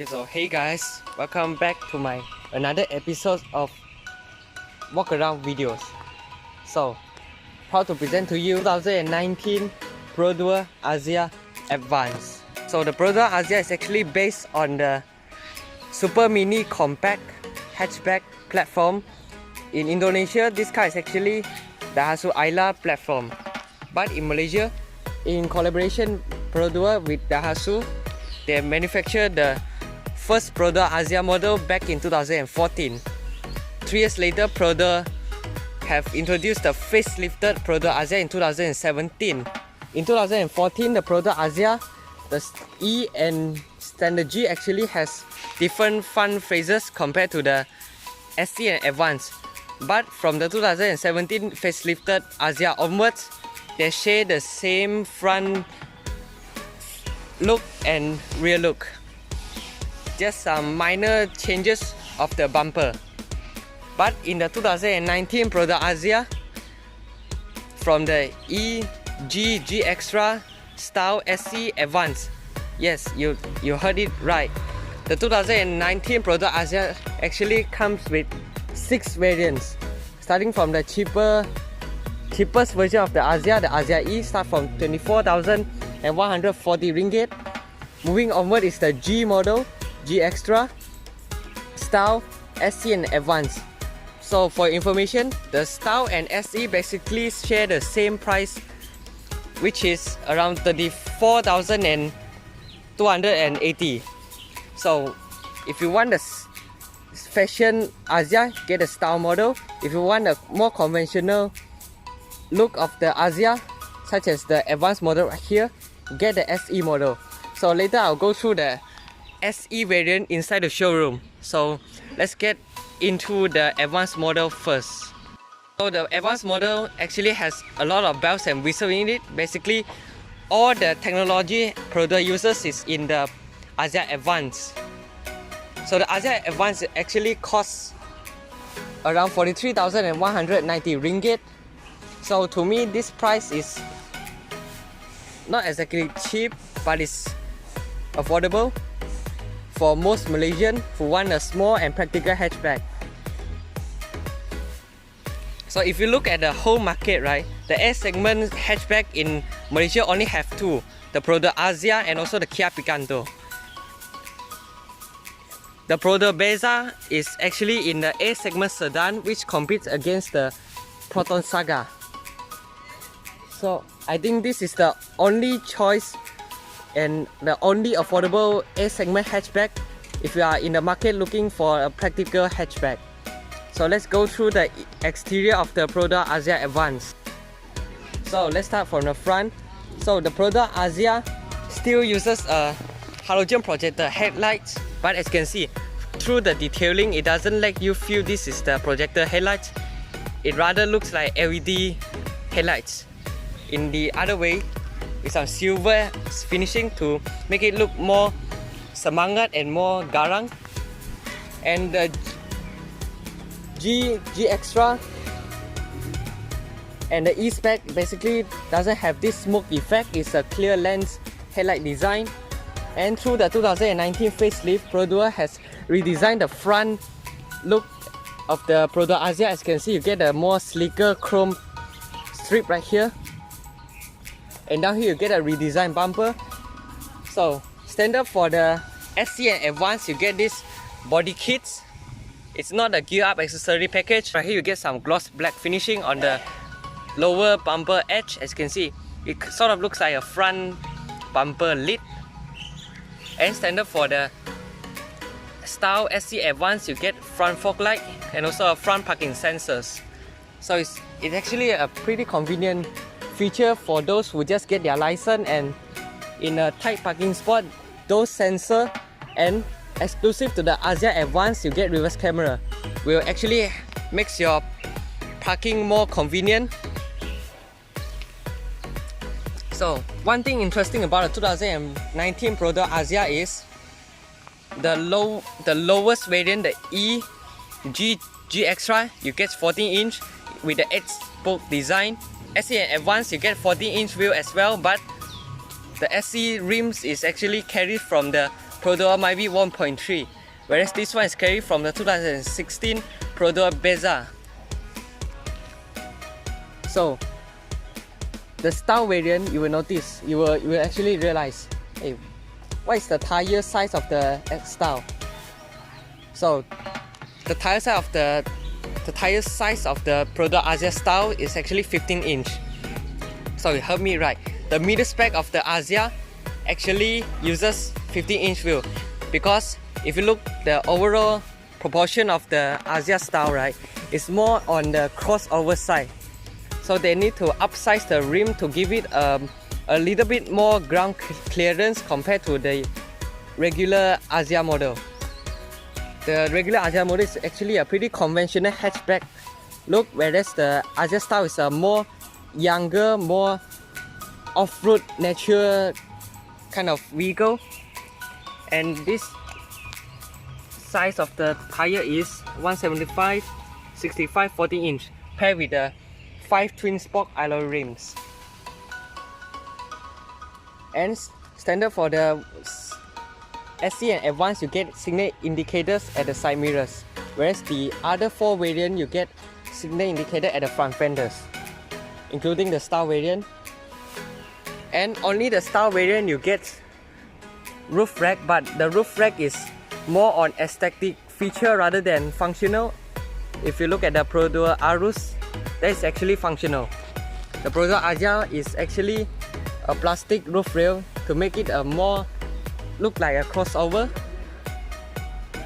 So hey guys, welcome back to my another episode of Walkaround videos. So proud to present to you 2019 Perodua Axia Advance. So the Perodua Axia is actually based on the super mini compact hatchback platform. In Indonesia, this car is actually Daihatsu platform, but in Malaysia, in collaboration Perodua with Daihatsu, they manufactured the first Perodua Axia model back in 2014. 3 years later, Perodua have introduced the facelifted Perodua Axia in 2017. In 2014, the Perodua Axia, the E and Standard G actually has different front faces compared to the ST and Advance. But from the 2017 facelifted Axia onwards, they share the same front look and rear look. Just some minor changes of the bumper. But in the 2019 Perodua Axia, from the Gxtra Style AT Advance, yes, you heard it right. The 2019 Perodua Axia actually comes with 6 variants, starting from the cheapest version of the Axia E, start from 24,140 ringgit. Moving onward is the G model, Gxtra, Style, SE and Advance. So for information, the Style and SE basically share the same price, which is around 34,280. So if you want the fashion Axia, get the Style model. If you want a more conventional look of the Axia, such as the Advanced model right here, get the SE model. So later I'll go through the SE variant inside the showroom. So let's get into the Advanced model first. So the Advanced model actually has a lot of bells and whistles in it. Basically, all the technology Perodua uses is in the Axia Advance. So the Axia Advance actually costs around 43,190 ringgit. So to me, this price is not exactly cheap, but it's affordable for most Malaysians who want a small and practical hatchback. So if you look at the whole market, right, the A segment hatchback in Malaysia only have 2, the Perodua Axia and also the Kia Picanto. The Perodua Beza is actually in the A segment sedan, which competes against the Proton Saga. So I think this is the only choice and the only affordable A segment hatchback if you are in the market looking for a practical hatchback. So let's go through the exterior of the Perodua Axia Advance. So let's start from the front. So the Perodua Axia still uses a halogen projector headlights, but as you can see through the detailing, it doesn't let you feel this is the projector headlights. It rather looks like LED headlights. In the other way, with some silver finishing to make it look more semangat and more garang. And the Gxtra and the E-Spec basically doesn't have this smoke effect. It's a clear lens headlight design. And through the 2019 facelift, Perodua has redesigned the front look of the Perodua Axia. As you can see, you get a more sleeker chrome strip right here. And down here you get a redesigned bumper. So standard for the SC and Advance, you get this body kits. It's not a gear up accessory package. Right here you get some gloss black finishing on the lower bumper edge. As you can see, it sort of looks like a front bumper lid. And standard for the Style SC Advance, you get front fog light and also a front parking sensors. So it's actually a pretty convenient feature for those who just get their license and in a tight parking spot, those sensor, and exclusive to the Axia Advance, you get reverse camera. Will actually makes your parking more convenient. So one thing interesting about the 2019 Perodua Axia is the lowest variant, the Gxtra, you get 14-inch with the 8-spoke design. SE and Advance, you get 14-inch wheel as well, but the SE rims is actually carried from the Perodua might be 1.3, whereas this one is carried from the 2016 Perodua Bezza. So the style variant, you will notice, you will actually realize, hey, what is the tire size of the style? So the tire size of the Perodua Axia style is actually 15 inch. So you heard me right. The middle spec of the Axia actually uses 15 inch wheel, because if you look the overall proportion of the Axia style, right, it's more on the crossover side. So they need to upsize the rim to give it a little bit more ground clearance compared to the regular Axia model. The regular Axia model is actually a pretty conventional hatchback look, whereas the Axia style is a more younger, more off-road nature kind of vehicle. And this size of the tire is 175, 65, 40 inch, paired with the 5 twin spoke alloy rims. And standard for the SE and Advance, you get signal indicators at the side mirrors, whereas the other 4 variant you get signal indicator at the front fenders, including the style variant. And only the style variant you get roof rack, but the roof rack is more on aesthetic feature rather than functional. If you look at the Perodua Arus, that is actually functional. The Perodua Axia is actually a plastic roof rail to make it a more look like a crossover.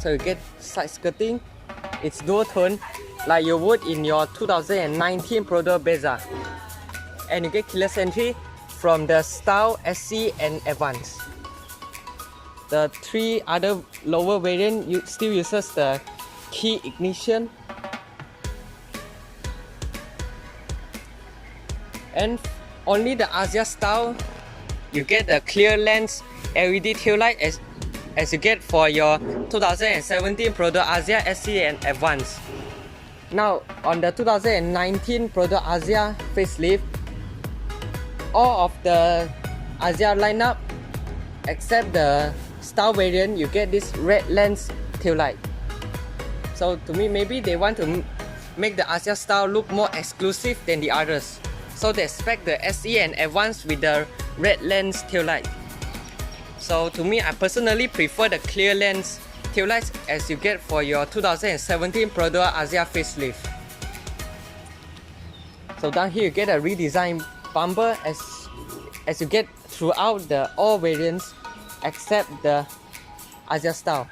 So you get side skirting, it's dual tone like you would in your 2019 Perodua Bezza, and you get keyless entry from the Style, SC and Advance. The 3 other lower variant still uses the key ignition. And only the Axia style, you get a clear lens LED tail light as you get for your 2017 Perodua Axia SC and Advance. Now on the 2019 Perodua Axia facelift, all of the Axia lineup except the style variant, you get this red lens tail light. So to me, maybe they want to make the Axia style look more exclusive than the others. So they spec the SE and Advance with the red lens taillight. So to me, I personally prefer the clear lens taillights as you get for your 2017 Perodua Axia facelift. So down here you get a redesigned bumper as you get throughout the all variants except the Axia style.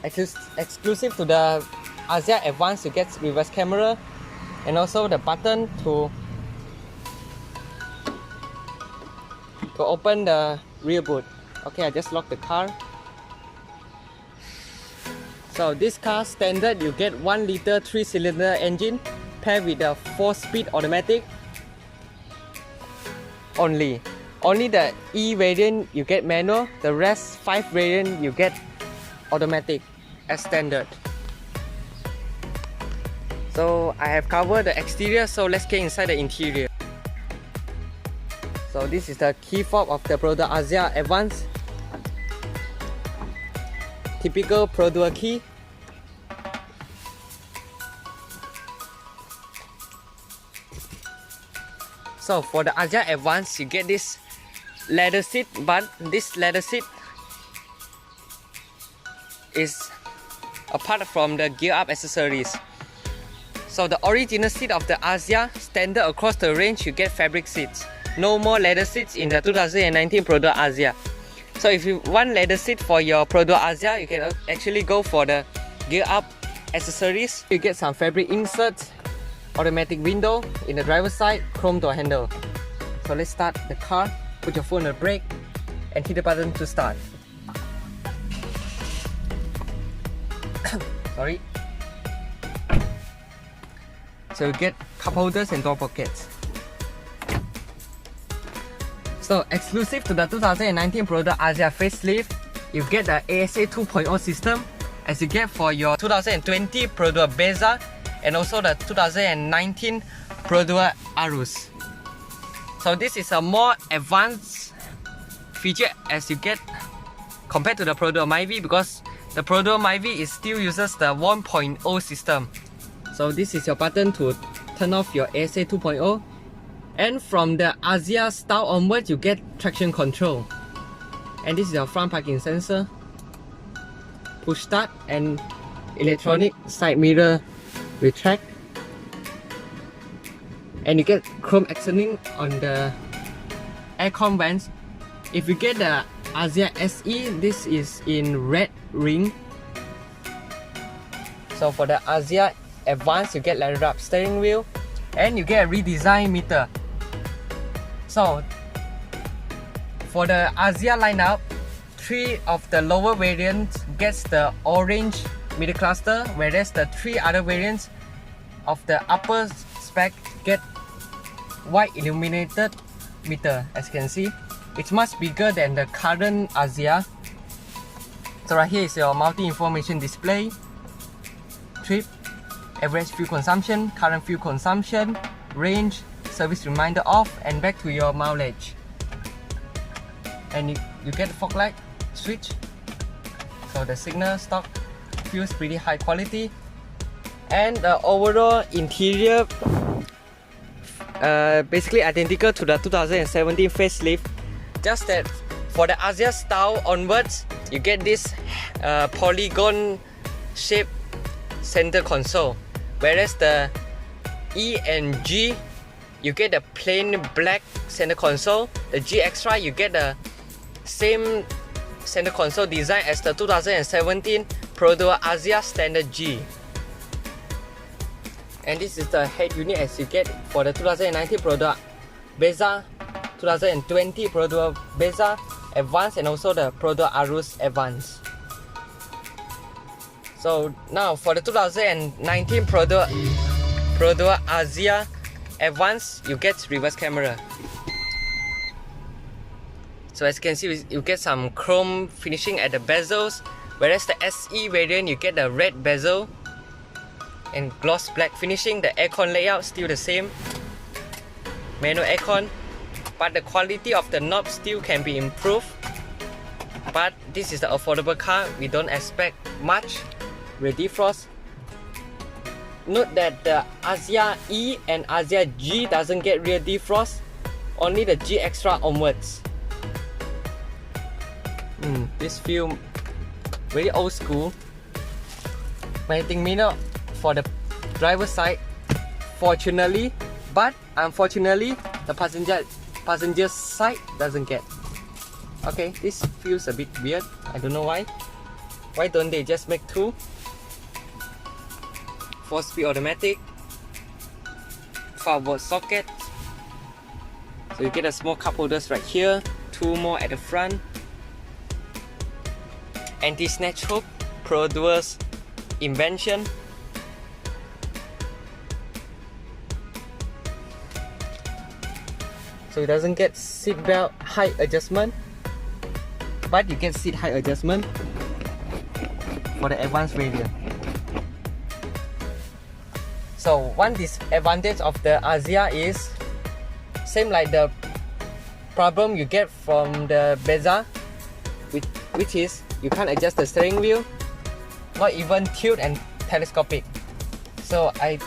Exclusive to the Axia Advance, you get reverse camera and also the button to open the rear boot. Okay, I just locked the car. So this car standard, you get 1 liter 3-cylinder engine paired with a 4-speed automatic. Only the E variant you get manual, the rest 5 variant you get automatic as standard. So I have covered the exterior, so let's get inside the interior. So this is the key fob of the Perodua Axia Advance. Typical Perodua key. So for the Axia Advance, you get this leather seat, but this leather seat is apart from the gear up accessories. So the original seat of the Axia, standard across the range, you get fabric seats. No more leather seats in the 2019 Perodua Axia. So if you want leather seat for your Perodua Axia, you can actually go for the gear up accessories. You get some fabric inserts, automatic window in the driver's side, chrome door handle. So let's start the car. Put your foot on the brake and hit the button to start. Sorry. So you get cup holders and door pockets. So exclusive to the 2019 Perodua Axia facelift, you get the ASA 2.0 system as you get for your 2020 Perodua Bezza and also the 2019 Perodua Arus. So this is a more advanced feature as you get compared to the Perodua Myvi, because the Perodua Myvi still uses the 1.0 system. So this is your button to turn off your ASA 2.0, and from the Axia style onwards you get traction control. And this is your front parking sensor, push start, and electronic side mirror retract. And you get chrome accenting on the aircon vents. If you get the Axia SE, this is in red ring. So for the Axia Advance, you get leather wrap steering wheel, and you get a redesigned meter. So for the Axia lineup, 3 of the lower variants gets the orange meter cluster, whereas the 3 other variants of the upper spec get white illuminated meter. As you can see, it's much bigger than the current Axia. So right here is your multi-information display, trip, average fuel consumption, current fuel consumption, range, service reminder off, and back to your mileage. And you get the fog light switch. So the signal stock feels pretty high quality. And the overall interior basically identical to the 2017 facelift, just that for the Axia style onwards you get this polygon shaped center console, whereas the E and G you get the plain black center console. The Gxtra you get the same center console design as the 2017 Perodua Axia standard G. And this is the head unit as you get for the 2019 Perodua Beza, 2020 Perodua Beza Advance, and also the Perodua Arus Advance. So now for the 2019 Perodua Axia Advance, you get reverse camera. So as you can see, you get some chrome finishing at the bezels, whereas the SE variant you get the red bezel and gloss black finishing. The aircon layout still the same, manual aircon, but the quality of the knobs still can be improved. But this is the affordable car, we don't expect much rear defrost. Note that the Axia E and Axia G doesn't get rear defrost, only the Gxtra onwards. This feel very old school. Magnetic mirror for the driver's side, fortunately, but unfortunately the passenger side doesn't get. Okay, this feels a bit weird, I don't know why. Why don't they just make 2? 4-speed automatic, 12-volt socket. So you get a small cup holders right here, 2 more at the front. Anti-snatch hook, Perodua's invention. So it doesn't get seat belt height adjustment, but you get seat height adjustment for the advanced variant. So one disadvantage of the Axia is same like the problem you get from the Beza, which is you can't adjust the steering wheel, not even tilt and telescopic. So I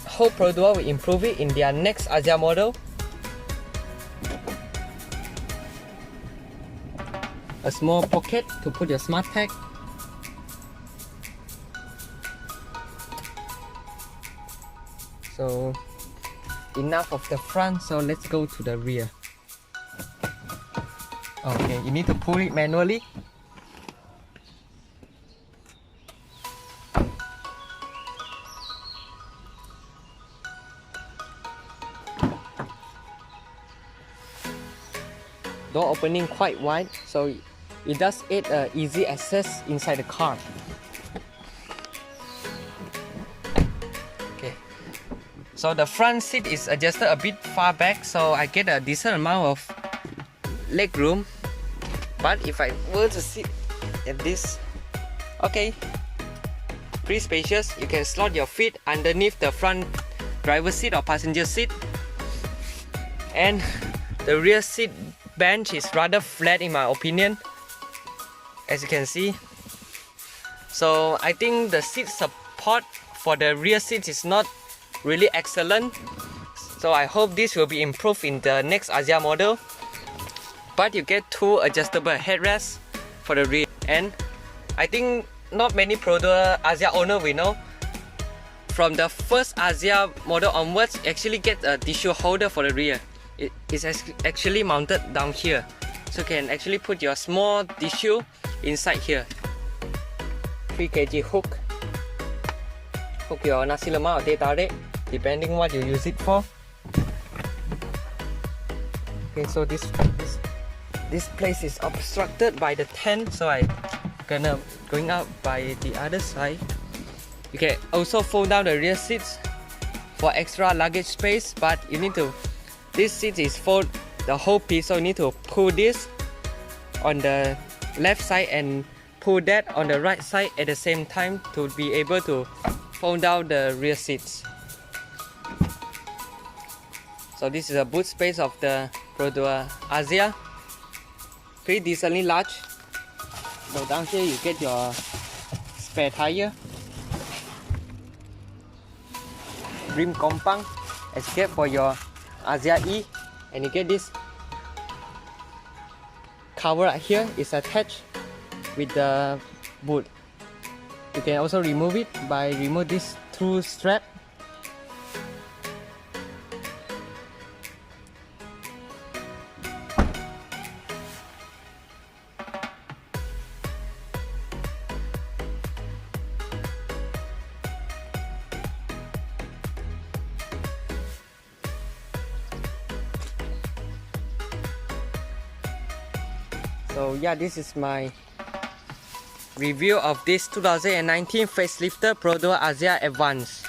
hope Perodua will improve it in their next Axia model. A small pocket to put your smart tag. So enough of the front, so let's go to the rear. Okay, you need to pull it manually. Door opening quite wide, so it does aid easy access inside the car. Okay, so the front seat is adjusted a bit far back, so I get a decent amount of leg room. But if I were to sit at this, okay, pretty spacious. You can slot your feet underneath the front driver's seat or passenger seat, and the rear seat bench is rather flat in my opinion, as you can see. So I think the seat support for the rear seats is not really excellent. So I hope this will be improved in the next Axia model. But you get 2 adjustable headrests for the rear, and I think not many Perodua Axia owner will know. From the first Axia model onwards, you actually get a tissue holder for the rear. It is actually mounted down here, so you can actually put your small tissue inside here. 3 kg hook your nasi lemak or teh tarik, depending what you use it for. Okay, so this place is obstructed by the tent, so I gonna going out by the other side. You can also fold down the rear seats for extra luggage space, but you need to, this seat is fold the whole piece, so you need to pull this on the left side and pull that on the right side at the same time to be able to fold down the rear seats. So this is a boot space of the Perodua Axia, pretty decently large. So down here you get your spare tire, rim compound, escape for your Axia E, and you get this cover right here is attached with the boot. You can also remove it by remove this through strap. So yeah, this is my review of this 2019 facelifted Perodua Axia Advance.